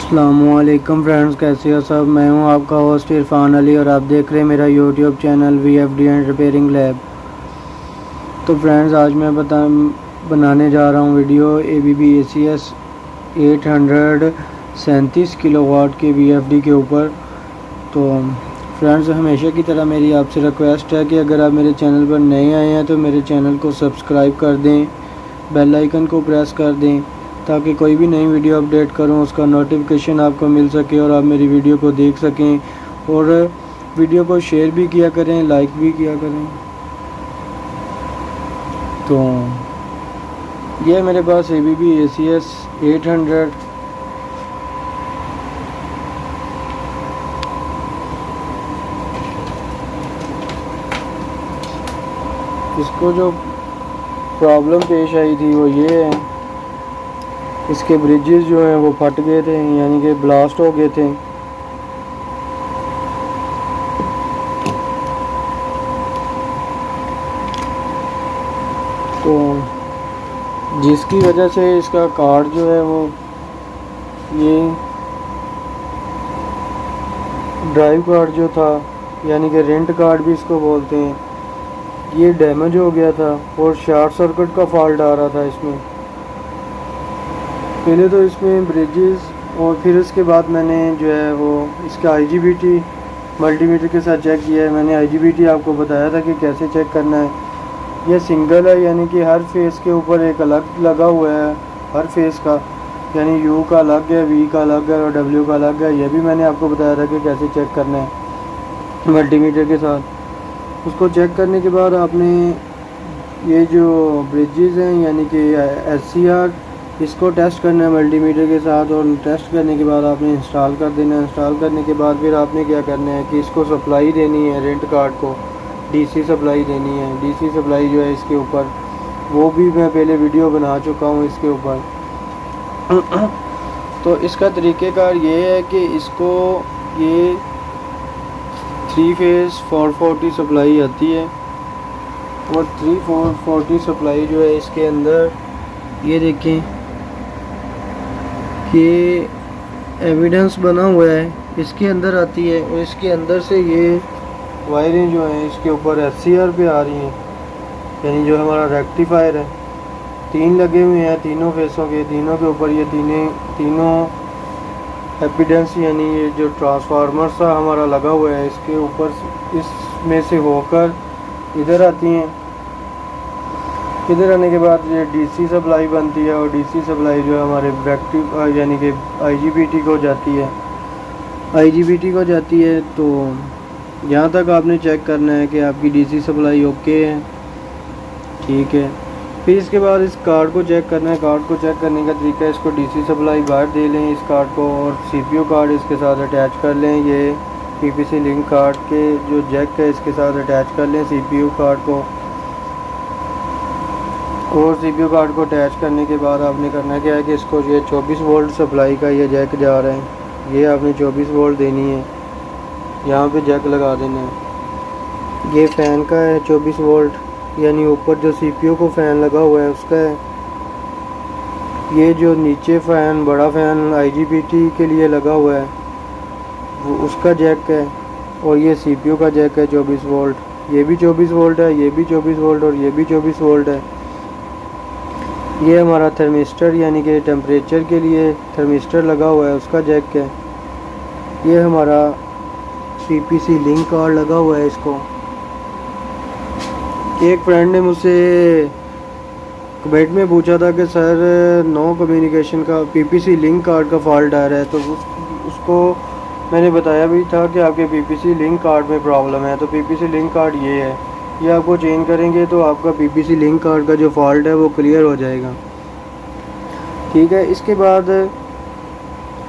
अस्सलामुअलैकुम फ्रेंड्स, कैसे हो सब। मैं हूं आपका होस्ट इरफान अली और आप देख रहे हैं मेरा YouTube channel VFD and repairing lab. तो फ्रेंड्स, आज मैं बनाने जा रहा हूं वीडियो ABB ACS 837 किलोवाट के VFD के ऊपर। तो फ्रेंड्स, हमेशा की तरह मेरी आपसे रिक्वेस्ट है कि अगर आप मेरे चैनल पर नए आए हैं तो मेरे चैनल को सब्सक्राइब कर दें, बेल आइकन को प्रेस कर दें ताकि कोई भी नई वीडियो अपडेट करूं उसका नोटिफिकेशन आपको मिल सके और आप मेरी वीडियो को देख सकें। और वीडियो को शेयर भी किया करें, लाइक भी किया करें। तो ये मेरे पास ABB ACS 800 इसको जो प्रॉब्लम पेश आई थी वो ये है, इसके ब्रिजेस जो हैं वो फट गए थे, यानी कि ब्लास्ट हो गए थे। तो जिसकी वजह से इसका कार्ड जो है वो ये ड्राइव कार्ड जो था, यानी कि रेंट कार्ड भी इसको बोलते हैं, ये डैमेज हो गया था और शॉर्ट सर्किट का फॉल्ट आ रहा था इसमें। पहले तो इसमें ब्रिजेस और फिर उसके बाद मैंने जो है वो इसका IGBT मल्टीमीटर के साथ चेक किया है। मैंने IGBT आपको बताया था कि कैसे चेक करना है। यह सिंगल है, यानी कि हर फेस के ऊपर एक अलग लगा हुआ है, हर फेस का, यानी U का अलग है, V का अलग है और W का अलग है। यह भी मैंने आपको बताया था कि कैसे चेक करना है मल्टीमीटर के साथ। उसको चेक करने के बाद आपने ये जो ब्रिजेस हैं यानी कि SCR, इसको टेस्ट करना है मल्टीमीटर के साथ। और टेस्ट करने के बाद आपने इंस्टॉल कर देना है। इंस्टॉल करने के बाद फिर आपने क्या करना है कि इसको सप्लाई देनी है, रेंट कार्ड को DC सप्लाई देनी है। DC सप्लाई जो है इसके ऊपर, वो भी मैं पहले वीडियो बना चुका हूँ इसके ऊपर। तो इसका तरीक़ेकार ये है कि इसको ये 3 फेज़ 440 सप्लाई आती है और 440 सप्लाई जो है इसके अंदर, ये देखें ये एविडेंस बना हुआ है, इसके अंदर आती है। और इसके अंदर से ये वायरें जो हैं इसके ऊपर SCR पे आ रही हैं, यानी जो हमारा रेक्टिफायर है। 3 लगे हुए हैं तीनों फेसों के, तीनों के ऊपर ये तीनों एविडेंस, यानी ये जो ट्रांसफार्मर सा हमारा लगा हुआ है इसके ऊपर, इसमें से होकर इधर आती हैं। इधर आने के बाद ये DC सप्लाई बनती है और DC सप्लाई जो है हमारे रेक्टिव यानी कि IGBT को जाती है, IGBT को जाती है। तो यहाँ तक आपने चेक करना है कि आपकी DC सप्लाई ओके है, ठीक है। फिर इसके बाद इस कार्ड को चेक करना है। कार्ड को चेक करने का तरीका है, इसको DC सप्लाई बाहर दे लें इस कार्ड को और CPU कार्ड इसके साथ अटैच कर लें। ये PPC लिंक कार्ड के जो जैक है इसके साथ अटैच कर लें CPU कार्ड को। और CPU कार्ड को अटैच करने के बाद आपने करना क्या है कि इसको ये 24 वोल्ट सप्लाई का ये जैक जा रहा है, ये आपने 24 वोल्ट देनी है, यहाँ पे जैक लगा देना है। ये फ़ैन का है 24 वोल्ट, यानी ऊपर जो CPU को फ़ैन लगा हुआ है उसका है। ये जो नीचे फ़ैन, बड़ा फ़ैन IGBT के लिए लगा हुआ है वो उसका जैक है। और ये CPU का जैक है 24 वोल्ट, ये भी 24 वोल्ट है, ये भी 24 वोल्ट और ये भी 24 वोल्ट है। ये हमारा थर्मिस्टर, यानी कि टेम्परेचर के लिए थर्मिस्टर लगा हुआ है उसका जैक है। ये हमारा PPC लिंक कार्ड लगा हुआ है इसको। एक फ्रेंड ने मुझसे कमेंट में पूछा था कि सर नो कम्युनिकेशन का PPC लिंक कार्ड का फॉल्ट आ रहा है। तो उसको मैंने बताया भी था कि आपके PPC लिंक कार्ड में प्रॉब्लम है। तो PPC लिंक कार्ड ये है, ये आपको चेंज करेंगे तो आपका PPC लिंक कार्ड का जो फॉल्ट है वो क्लियर हो जाएगा, ठीक है। इसके बाद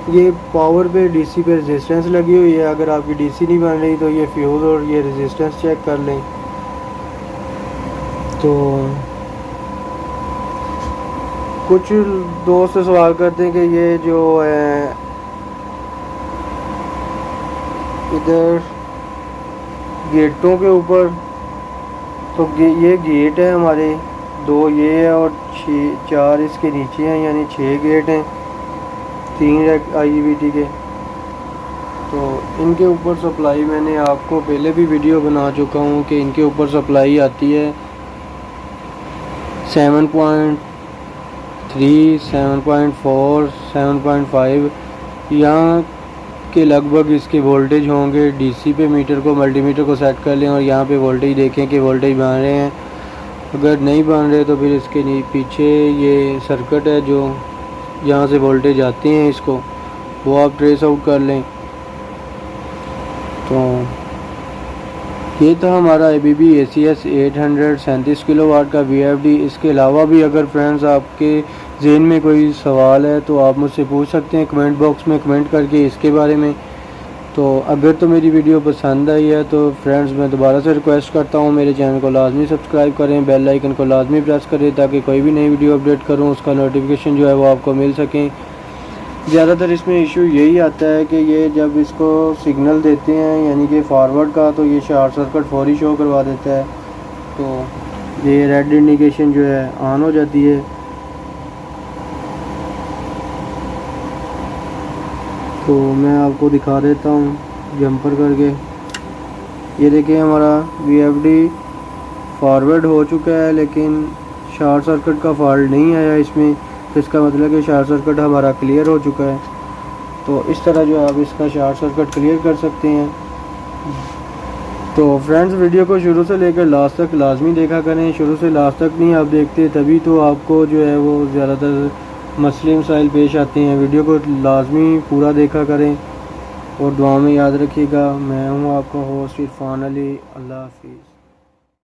ये पावर पे DC पे रेजिस्टेंस लगी हुई है। अगर आपकी DC नहीं बन रही तो ये फ्यूज़ और ये रेजिस्टेंस चेक कर लें। तो कुछ दोस्त सवाल करते हैं कि ये जो है इधर गेटों के ऊपर, तो ये गेट है हमारे 2 ये है और 4 इसके नीचे हैं, यानी 6 गेट हैं। 3 IGBT के। तो इनके ऊपर सप्लाई मैंने आपको पहले भी वीडियो बना चुका हूँ कि इनके ऊपर सप्लाई आती है 7.3, 7.4, 7.5 यहाँ के लगभग इसके वोल्टेज होंगे। डीसी पे मीटर को मल्टीमीटर को सेट कर लें और यहाँ पे वोल्टेज देखें कि वोल्टेज बन रहे हैं। अगर नहीं बन रहे तो फिर इसके पीछे ये सर्किट है जो यहाँ से वोल्टेज आते हैं, इसको वो आप ट्रेस आउट कर लें। तो ये था हमारा ABB ACS 800 37 किलोवाट का VFD। इसके अलावा भी अगर फ्रेंड्स आपके ज़हन में कोई सवाल है तो आप मुझसे पूछ सकते हैं कमेंट बॉक्स में कमेंट करके इसके बारे में। तो अगर तो मेरी वीडियो पसंद आई है तो फ्रेंड्स मैं दोबारा से रिक्वेस्ट करता हूँ मेरे चैनल को लाजमी सब्सक्राइब करें, बेल आइकन को लाजमी प्रेस करें ताकि कोई भी नई वीडियो अपडेट करूँ उसका नोटिफिकेशन जो है वो आपको मिल सकें। ज़्यादातर इसमें इशू यही आता है कि ये जब इसको सिग्नल देते हैं यानी कि फॉरवर्ड का तो ये शॉर्ट सर्किट फौरी शो करवा देता है। तो ये रेड इंडिकेशन जो है ऑन हो जाती है। तो मैं आपको दिखा देता हूँ जंपर करके। ये देखिए हमारा VFD फॉरवर्ड हो चुका है लेकिन शॉर्ट सर्किट का फॉल्ट नहीं आया इसमें, तो इसका मतलब कि शॉर्ट सर्किट हमारा क्लियर हो चुका है। तो इस तरह जो आप इसका शॉर्ट सर्किट क्लियर कर सकते हैं। तो फ्रेंड्स वीडियो को शुरू से लेकर लास्ट तक लाजमी देखा करें। शुरू से लास्ट तक नहीं आप देखते तभी तो आपको जो है वो ज़्यादातर मसले मसाइल पेश आते हैं। वीडियो को लाजमी पूरा देखा करें और दुआ में याद रखिएगा। मैं हूँ आपका होस्ट इरफान अली। अल्लाह हाफिज़।